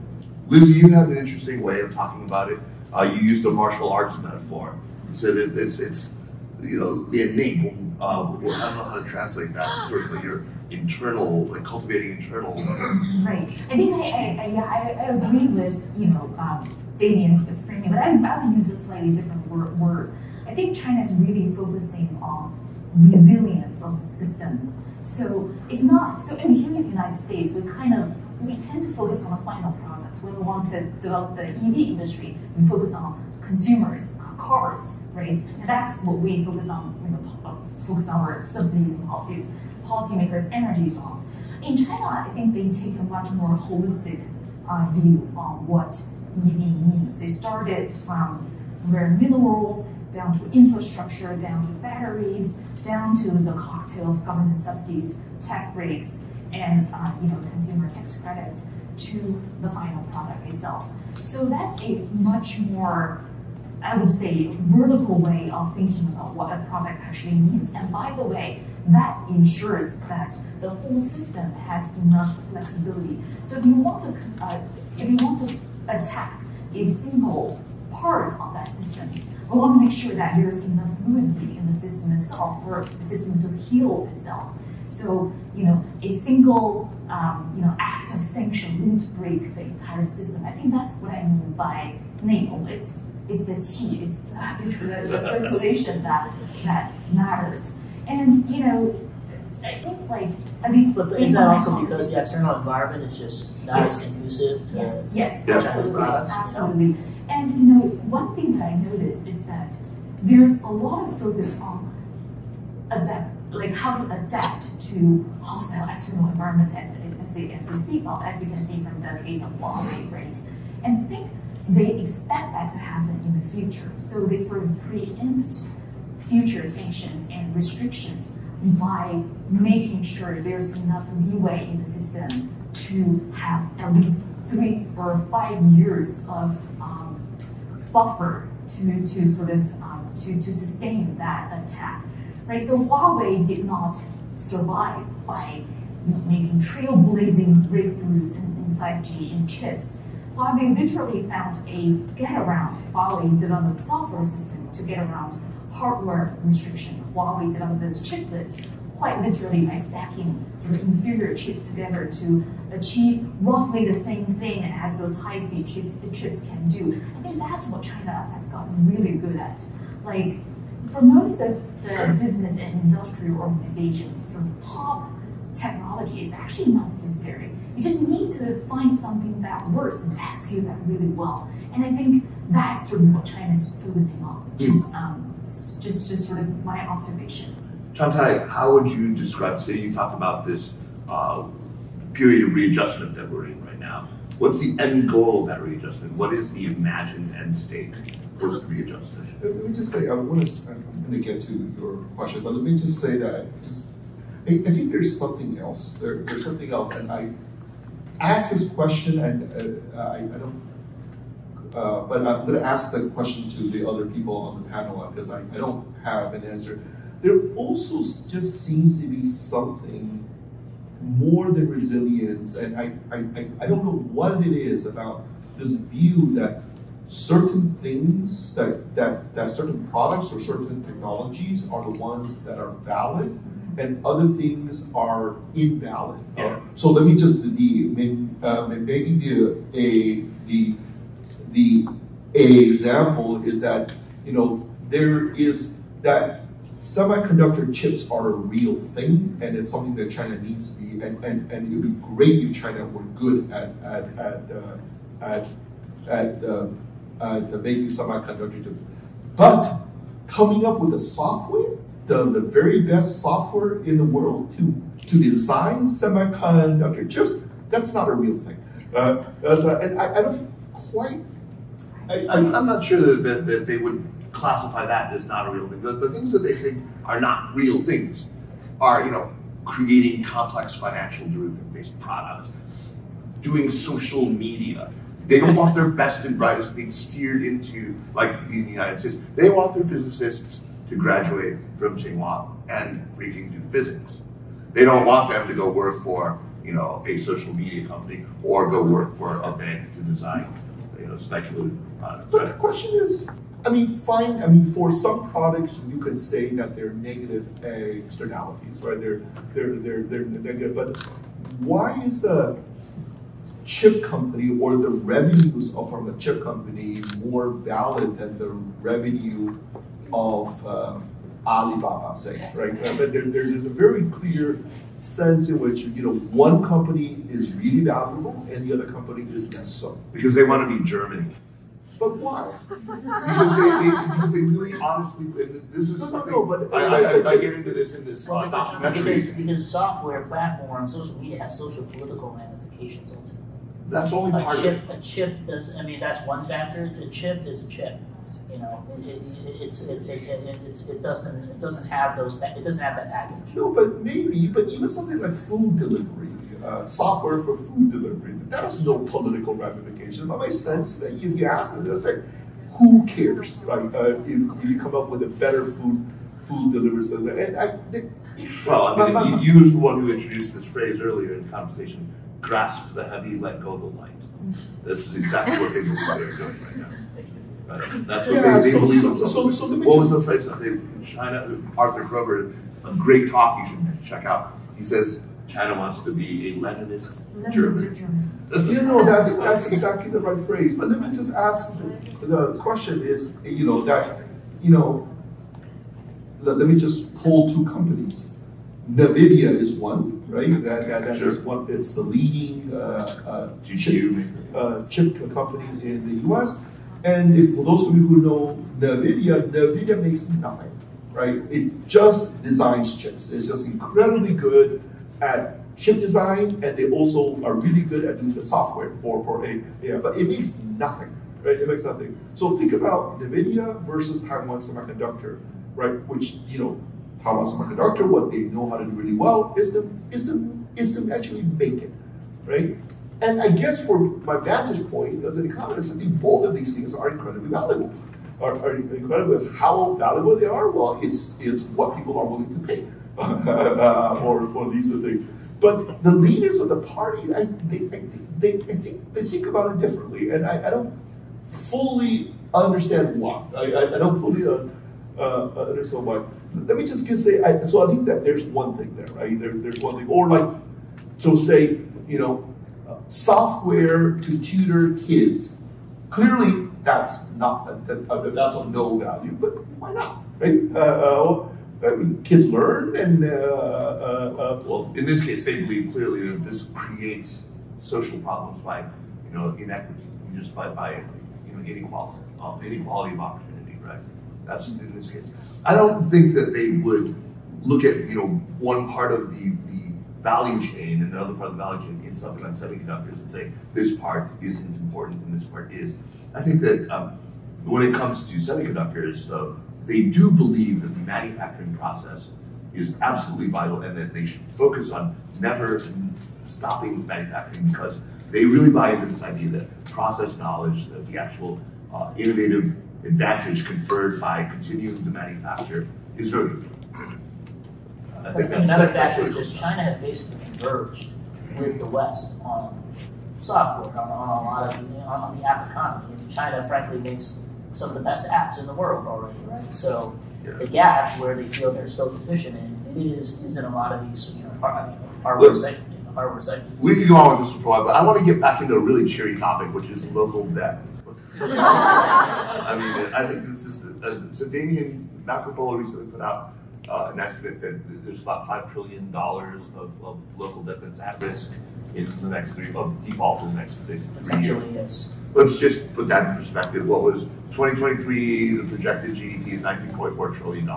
Lizzi, you have an interesting way of talking about it. You used the martial arts metaphor. You said it's the innate. I don't know how to translate that. Sort of like your internal, like cultivating internal.
Right. I think I agree with Damien's framing, but I would use a slightly different word. I think China is really focusing on resilience of the system. So it's not so. And here in the United States, we tend to focus on the final product. When we want to develop the EV industry, we focus on consumers, cars, right? And that's what we focus on. Focus on our subsidies and policymakers' energies on. In China, I think they take a much more holistic view on what EV means. They started from rare minerals, down to infrastructure, down to batteries, down to the cocktail of government subsidies, tech breaks, and consumer tax credits, to the final product itself. So that's a much more, I would say, vertical way of thinking about what a product actually means. And by the way, that ensures that the whole system has enough flexibility. So if you want to attack a single part of that system, we want to make sure that there's enough fluidity in the system itself for the system to heal itself. So, a single, act of sanction won't break the entire system. I think that's what I mean by 内功. It's the qi, it's the circulation that matters. And, I think, at least...
But is that also because the external environment is just not as conducive to
yes,
China's products?
Absolutely. And, one thing that I noticed is that there's a lot of focus on how to adapt to hostile external environments as they speak of, as we can see from the case of Huawei, right? And I think they expect that to happen in the future. So they sort of preempt future sanctions and restrictions by making sure there's enough leeway in the system to have at least 3 or 5 years of buffer to sort of to sustain that attack, right? So Huawei did not survive by making trailblazing breakthroughs in 5G in chips. Huawei literally found a get-around. Huawei developed a software system to get around hardware restriction. Huawei developed those chiplets quite literally by stacking sort of inferior chips together to achieve roughly the same thing as those high-speed chips can do. I think that's what China has gotten really good at. Like, for most of the business and industrial organizations, sort of top technology is actually not necessary. You just need to find something that works and execute that really well. And I think that's sort of what China is focusing on. Just sort of my observation.
Chang-Tai, how would you describe, say you talked about this period of readjustment that we're in right now. What's the end goal of that readjustment? What is the imagined end state post readjustment?
Let me just say, I'm going to get to your question, but let me just say that I think there's something else. There's something else, and I asked this question, and I don't. But I'm going to ask the question to the other people on the panel because I don't have an answer. There also just seems to be something more than resilience, and I don't know what it is about this view that certain things, that certain products or certain technologies are the ones that are valid, and other things are invalid.
Yeah.
So let me just maybe the example is that there is that semiconductor chips are a real thing, and it's something that China needs to be, and it would be great if China were good at making semiconductor chips. But coming up with the software, the very best software in the world to design semiconductor chips, that's not a real thing. And I don't quite.
I'm not sure that they would classify that as not a real thing. The things that they think are not real things are, creating complex financial derivative-based products, doing social media. They don't want their best and brightest being steered into, like in the United States, they want their physicists to graduate from Tsinghua and freaking do physics. They don't want them to go work for, a social media company or go work for a bank to design, speculative products.
But the question is, for some products you could say that they're negative externalities, right? They're negative, but why is the chip company or the revenues from the chip company more valid than the revenue of Alibaba, say, right? But there's a very clear sense in which one company is really valuable and the other company is less so.
Because they want to be Germany.
But why?
because they really honestly, this is something, but I get into this in this documentary.
Because software platform, social media has social political ramifications ultimately.
That's only part of it.
A chip does, that's one factor. A chip is a chip. It doesn't have that package.
No, but even something like food delivery, software for food delivery, that has no political ramification. But my sense that if you ask them, they'll say, who cares, right? If you come up with a better food delivery system,
and you were the one who introduced this phrase earlier in the conversation: grasp the heavy, let go the light. This is exactly what they believe they're doing right now. That's what they believe. What was the phrase that in China? Arthur Kroger, a great talk you should check out. He says China wants to be a Leninist German.
That's exactly the right phrase. But let me just ask the question is, let me just pull two companies. NVIDIA is one, right? That
Sure.
is one. It's the leading chip company in the U.S. And for those of you who know NVIDIA makes nothing, right? It just designs chips. It's just incredibly good at chip design, and they also are really good at doing the software but it makes nothing, right? It makes nothing. So think about NVIDIA versus Taiwan Semiconductor, right? Which, Taiwan Semiconductor, what they know how to do really well is them actually make it, right? And I guess for my vantage point as an economist, I think both of these things are incredibly valuable. Are incredibly how valuable they are? Well, it's what people are willing to pay for these things. But the leaders of the party, I think they think about it differently, and I don't fully understand why. I don't fully understand why. Let me just say, so I think that there's one thing there, right? There's one thing, or say, software to tutor kids. Clearly, that's of no value, but why not, right? Kids learn, and
well, in this case, they believe clearly that this creates social problems by, inequity, just by inequality of opportunity, right? That's in this case. I don't think that they would look at, one part of the value chain and another part of the value chain in something like semiconductors and say this part isn't important and this part is. I think that when it comes to semiconductors, though, they do believe that the manufacturing process is absolutely vital and that they should focus on never stopping manufacturing, because they really buy into this idea that process knowledge, that the actual innovative advantage conferred by continuing to manufacture is very good. I think
another factor is just China has basically converged with the West on software, on a lot of on the app economy. China, frankly, makes some of the best apps in the world already, right? So the gaps where they feel they're still deficient in is in a lot of these hardware segments.
We could go on with this for a while, but I want to get back into a really cheery topic, which is local debt. I I mean, I think this is, so Damien Ma recently put out an estimate that there's about $5 trillion of local debt that's at risk in the next default in the next 3 years.
Yes.
Let's just put that in perspective. What was 2023, the projected GDP is $19.4 trillion,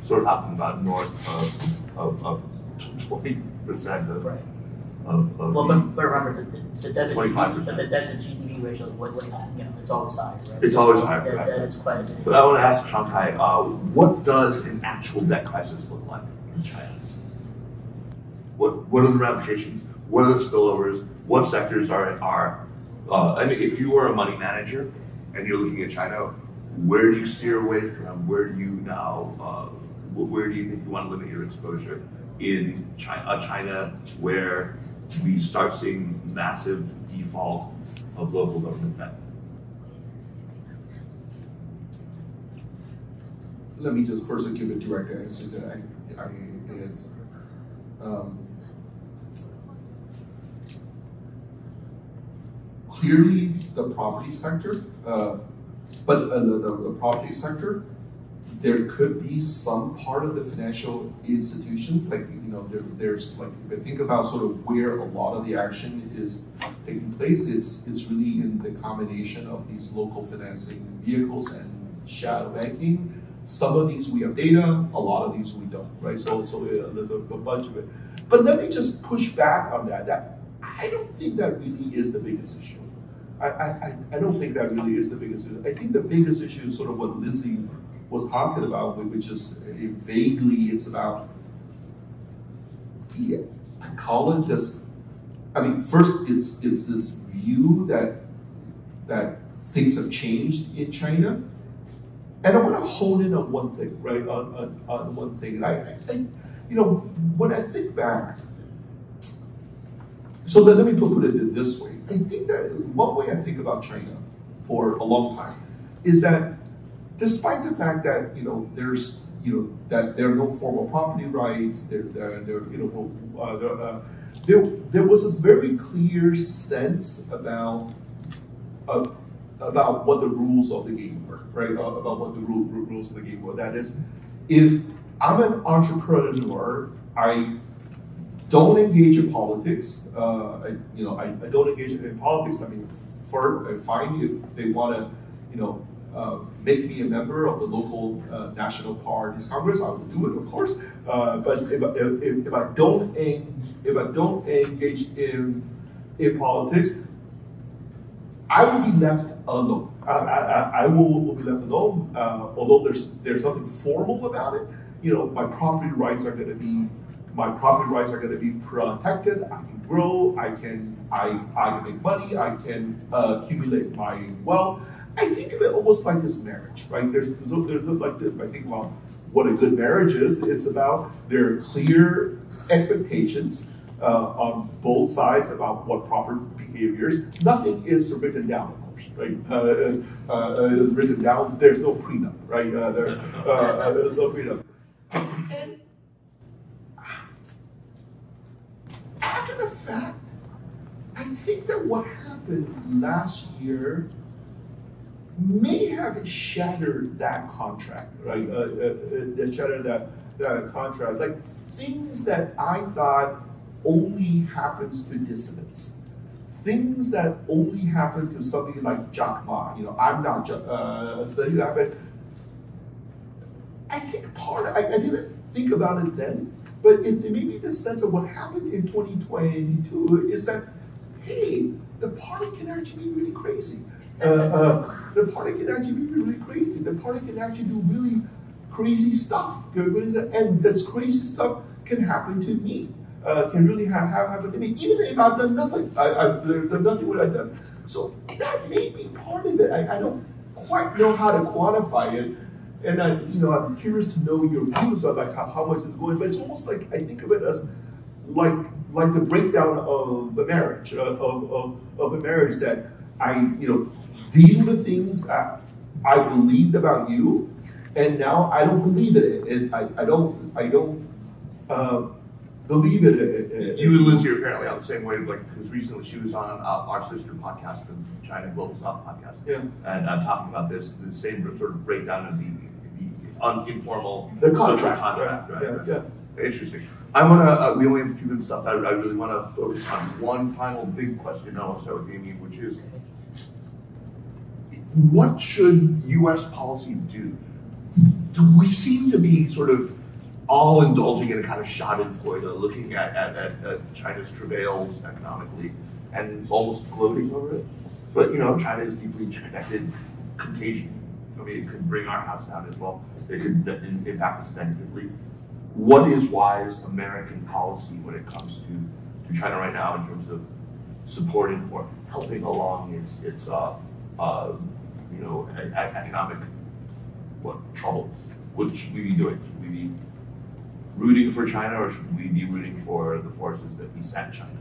sort of talking about north of 20% of,
right.
Well,
but remember, the debt to
25%.
the debt to GDP ratio is what it's always higher, right?
It's always higher.
That is quite a bit.
But I want to ask Chang-Tai, what does an actual debt crisis look like in China? What are the ramifications? What are the spillovers? What sectors are I mean, if you are a money manager and you're looking at China, where do you steer away from? Where do you now, where do you think you want to limit your exposure in China where we start seeing massive default of local government debt?
Let me just first give a direct answer that is, clearly the property sector, but the property sector, there could be some part of the financial institutions, like, there's like, if I think about sort of where a lot of the action is taking place, it's really in the combination of these local financing vehicles and shadow banking. Some of these we have data, a lot of these we don't, right? So there's a bunch of it. But let me just push back on that I don't think that really is the biggest issue. I don't think that really is the biggest issue. I think the biggest issue is sort of what Lizzi was talking about, which is vaguely, it's about, I call it this, I mean, first it's this view that things have changed in China. And I want to hone in on one thing, right? On one thing. And I when I think back, so let me put it this way. I think that one way I think about China for a long time is that despite the fact that there's that there are no formal property rights, there was this very clear sense about what the rules of the game were, right? About what the rules of the game were. That is, if I'm an entrepreneur, I don't engage in politics. I don't engage in politics. I mean, fine if they want to, make me a member of the local national party's Congress, I will do it, of course. But if I don't engage in politics, I will be left alone. I will be left alone. Although there's nothing formal about it, my property rights are going to be protected. I can grow. I can make money. I can accumulate my wealth. I think of it almost like this marriage, right? There's like this. I think about what a good marriage is. It's about there are clear expectations on both sides about what proper behaviors. Nothing is written down, of course, right? It's written down. There's no prenup, right? There's no prenup. And after the fact, I think that what happened last year may have shattered that contract, right? Shattered that contract. Like things that I thought only happens to dissidents, things that only happen to somebody like Jack Ma. I'm not things that happen. I think I didn't think about it then, but it may be the sense of what happened in 2022 is that, hey, the party can actually be really crazy. The party can actually be really crazy. The party can actually do really crazy stuff. And this crazy stuff can happen to me. Can really happen to me, even if I've done nothing. I've done nothing what I've done. So that may be part of it. I don't quite know how to quantify it. And I'm curious to know your views on like how much it's going. But it's almost like I think of it as like the breakdown of a marriage, of a marriage that these were the things that I believed about you, and now I don't believe in it, and I don't believe it.
You and Lizzi are apparently on the same wavelength, because recently she was on our sister podcast, the China Global South podcast.
Yeah.
And I'm talking about the same sort of breakdown of the informal
The contract.
right?
Yeah.
Interesting. I want to, we only have a few minutes left. I really want to focus on one final big question. I'll start with Damien, which is, what should U.S. policy do? Do we seem to be sort of all indulging in a kind of schadenfreude, looking at China's travails economically and almost gloating over it? But, you know, China is deeply interconnected, contagion. I mean, it could bring our house down as well. It could impact us negatively. What is wise American policy when it comes to China right now in terms of supporting or helping along its economic troubles? What should we be doing? Should we be rooting for China, or should we be rooting for the forces that beset China?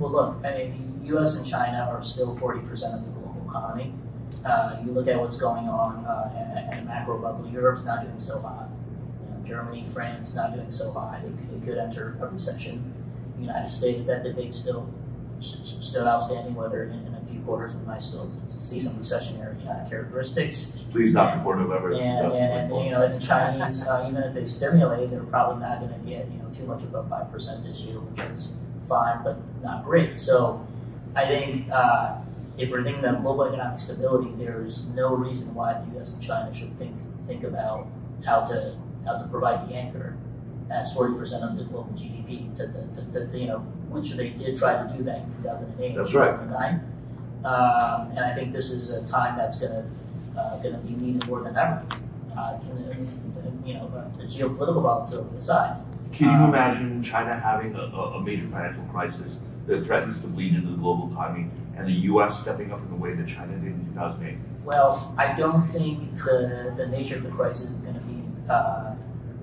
Well, look, U.S. and China are still 40% of the global economy. You look at what's going on at a macro level. Europe's not doing so hot. Germany, France not doing so hot. It could enter a recession. The United States, that debate still outstanding, whether in a few quarters we might still see some recessionary characteristics.
Please not before November.
And the Chinese, even if they stimulate, they're probably not going to get too much above 5% this year, which is fine but not great. So I think if we're thinking about global economic stability, there's no reason why the U.S. and China should think about how to provide the anchor as 40% of the global GDP to which they did try to do that in 2008,
that's
2009. Right. And I think this is a time that's going to be needed more than ever. The geopolitical volatility aside.
Can you imagine China having a major financial crisis that threatens to bleed into the global economy, and the U.S. stepping up in the way that China did in 2008?
Well, I don't think the nature of the crisis is going to be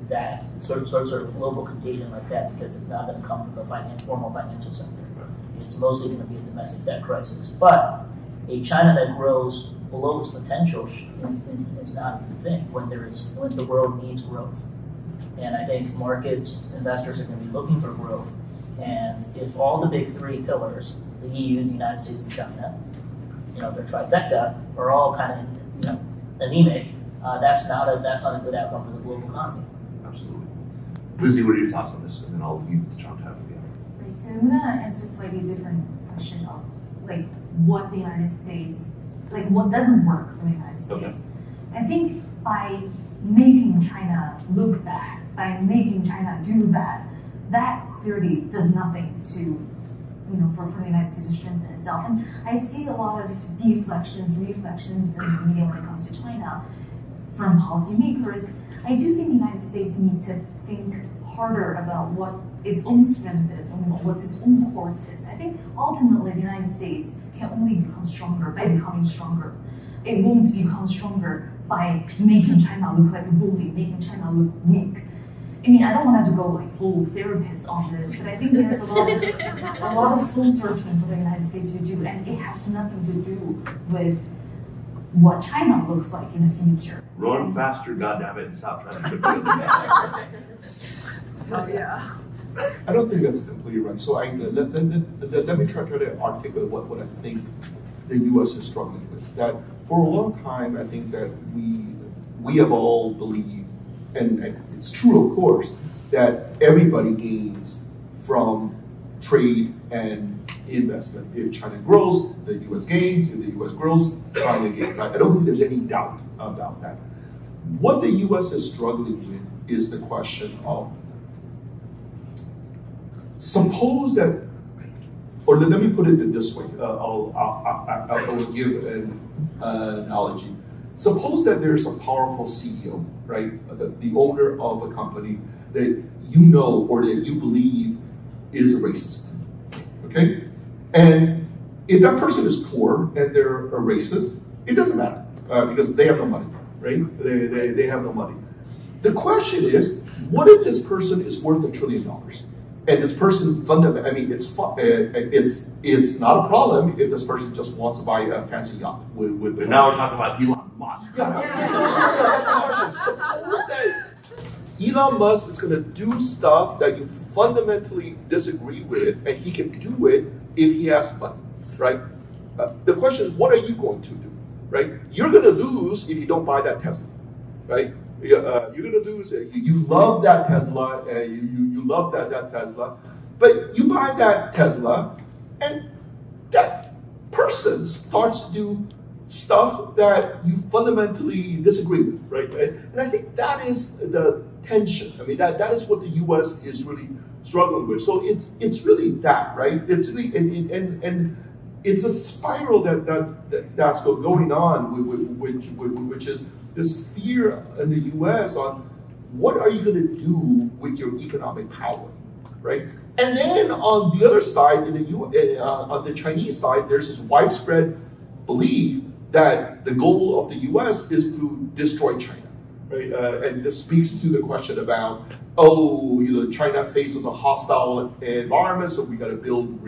that sort of global contagion like that, because it's not going to come from the formal financial sector. It's mostly going to be a domestic debt crisis. But a China that grows below its potential is not a good thing when the world needs growth. And I think investors are going to be looking for growth. And if all the big three pillars, the EU, the United States, and China, their trifecta, are all kind of anemic, that's not a good outcome for the global economy.
Absolutely. Lizzi, what are your thoughts on this? And then I'll leave it to Chang-Tai for the other.
Right, so I'm gonna answer a slightly different question of what the United States, what doesn't work for the United States. Okay. I think by making China look bad, by making China do bad, that clearly does nothing to for the United States to strengthen itself. And I see a lot of reflections in the media when it comes to China from policymakers. I do think the United States need to think harder about what its own strength is and what its own course is. I think ultimately the United States can only become stronger by becoming stronger. It won't become stronger by making China look like a bully, making China look weak. I mean, I don't want to go full therapist on this, but I think there's a lot of soul searching for the United States to do, and it has nothing to do with what China looks like in the future.
Run faster, goddammit, and stop trying to put it
Oh yeah.
I don't think that's completely right. So let me try to articulate what I think the U.S. is struggling with. That for a long time, I think that we have all believed, and it's true, of course, that everybody gains from trade and investment. If China grows, the U.S. gains. If the U.S. grows, China gains. I don't think there's any doubt about that. What the U.S. is struggling with is the question of, suppose that, or let me put it this way, I'll give an analogy. Suppose that there's a powerful CEO, right, the owner of a company that or that you believe is a racist, okay? And if that person is poor and they're a racist, it doesn't matter because they have no money, right? They have no money. The question is, what if this person is worth $1 trillion? And this person fundamentally, I mean, it's not a problem if this person just wants to buy a fancy yacht.
But now we're talking about Elon Musk.
That's a question. Suppose that Elon Musk is going to do stuff that you fundamentally disagree with, and he can do it if he has money, right? The question is, what are you going to do, right? You're going to lose if you don't buy that Tesla, right? You're going to lose it. You love that Tesla, and you love that Tesla, but you buy that Tesla, and that person starts to do stuff that you fundamentally disagree with, right? And I think that is the tension. I mean, that is what the U.S. is really struggling with. So it's really that, right? It's really and it's a spiral that's going on, which is this fear in the U.S. on what are you going to do with your economic power, right? And then on the other side, on the Chinese side, there's this widespread belief that the goal of the U.S. is to destroy China, right? And this speaks to the question about, China faces a hostile environment, so we got to build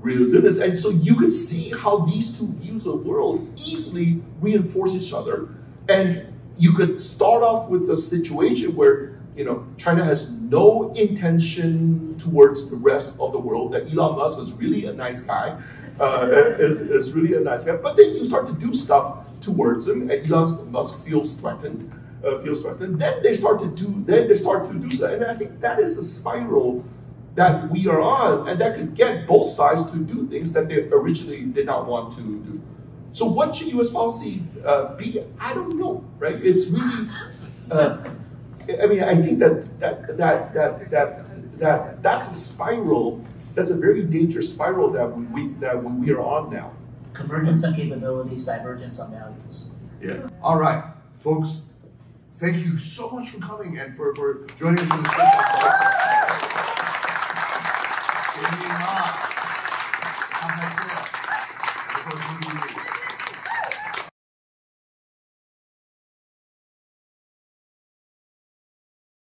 resilience. And so you can see how these two views of the world easily reinforce each other. And you could start off with a situation where China has no intention towards the rest of the world, that Elon Musk is really a nice guy, is really a nice guy. But then you start to do stuff towards him, and Elon Musk feels threatened. Then they start to do so. And I think that is the spiral that we are on, and that could get both sides to do things that they originally did not want to do. So what should U.S. policy be? I don't know, right? It's really, I think that's a spiral. That's a very dangerous spiral that we are on now.
Convergence on capabilities, divergence on values.
Yeah. All right, folks. Thank you so much for coming and for joining us in this.